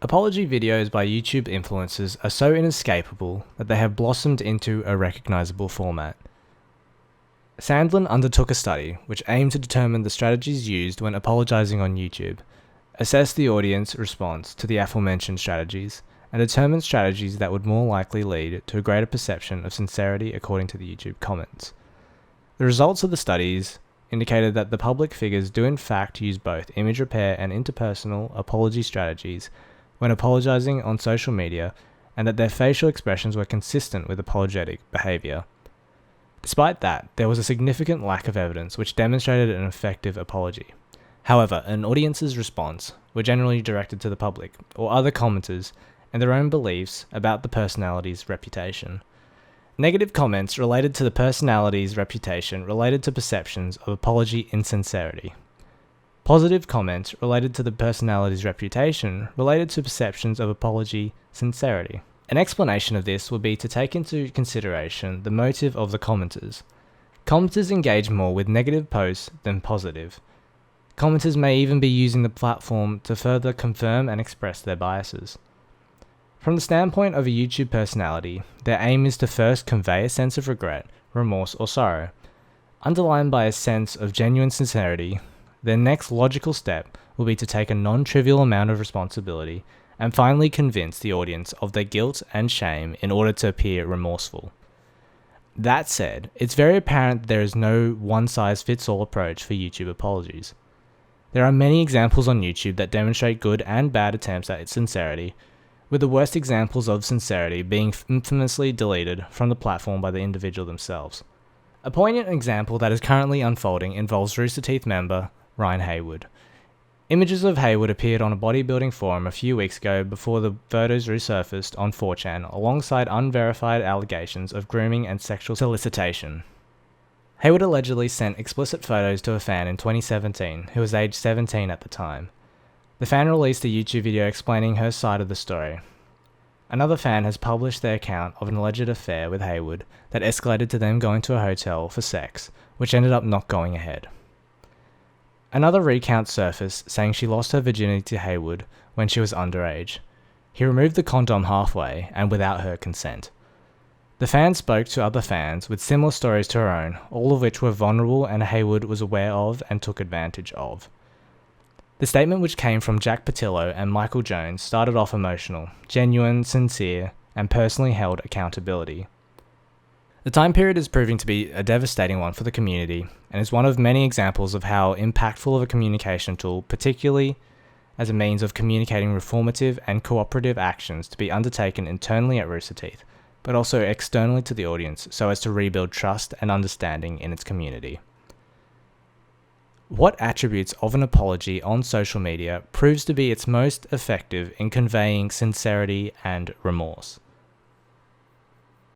Apology videos by YouTube influencers are so inescapable that they have blossomed into a recognizable format. Sandlin undertook a study which aimed to determine the strategies used when apologizing on YouTube, assess the audience response to the aforementioned strategies, and determine strategies that would more likely lead to a greater perception of sincerity according to the YouTube comments. The results of the studies indicated that the public figures do in fact use both image repair and interpersonal apology strategies when apologizing on social media, and that their facial expressions were consistent with apologetic behavior. Despite that, there was a significant lack of evidence which demonstrated an effective apology. However, an audience's response were generally directed to the public or other commenters and their own beliefs about the personality's reputation. Negative comments related to the personality's reputation related to perceptions of apology insincerity. Positive comments related to the personality's reputation related to perceptions of apology sincerity. An explanation of this would be to take into consideration the motive of the commenters. Commenters engage more with negative posts than positive. Commenters may even be using the platform to further confirm and express their biases. From the standpoint of a YouTube personality, their aim is to first convey a sense of regret, remorse, or sorrow. Underlined by a sense of genuine sincerity, their next logical step will be to take a non-trivial amount of responsibility and finally convince the audience of their guilt and shame in order to appear remorseful. That said, it's very apparent that there is no one-size-fits-all approach for YouTube apologies. There are many examples on YouTube that demonstrate good and bad attempts at sincerity, with the worst examples of sincerity being infamously deleted from the platform by the individual themselves. A poignant example that is currently unfolding involves Rooster Teeth member Ryan Haywood. Images of Haywood appeared on a bodybuilding forum a few weeks ago before the photos resurfaced on 4chan alongside unverified allegations of grooming and sexual solicitation. Haywood allegedly sent explicit photos to a fan in 2017 who was aged 17 at the time. The fan released a YouTube video explaining her side of the story. Another fan has published their account of an alleged affair with Haywood that escalated to them going to a hotel for sex, which ended up not going ahead. Another recount surfaced saying she lost her virginity to Haywood when she was underage. He removed the condom halfway and without her consent. The fan spoke to other fans with similar stories to her own, all of which were vulnerable and Haywood was aware of and took advantage of. The statement, which came from Jack Patillo and Michael Jones, started off emotional, genuine, sincere, and personally held accountability. The time period is proving to be a devastating one for the community, and is one of many examples of how impactful of a communication tool, particularly as a means of communicating reformative and cooperative actions to be undertaken internally at Rooster Teeth, but also externally to the audience so as to rebuild trust and understanding in its community. What attributes of an apology on social media proves to be its most effective in conveying sincerity and remorse?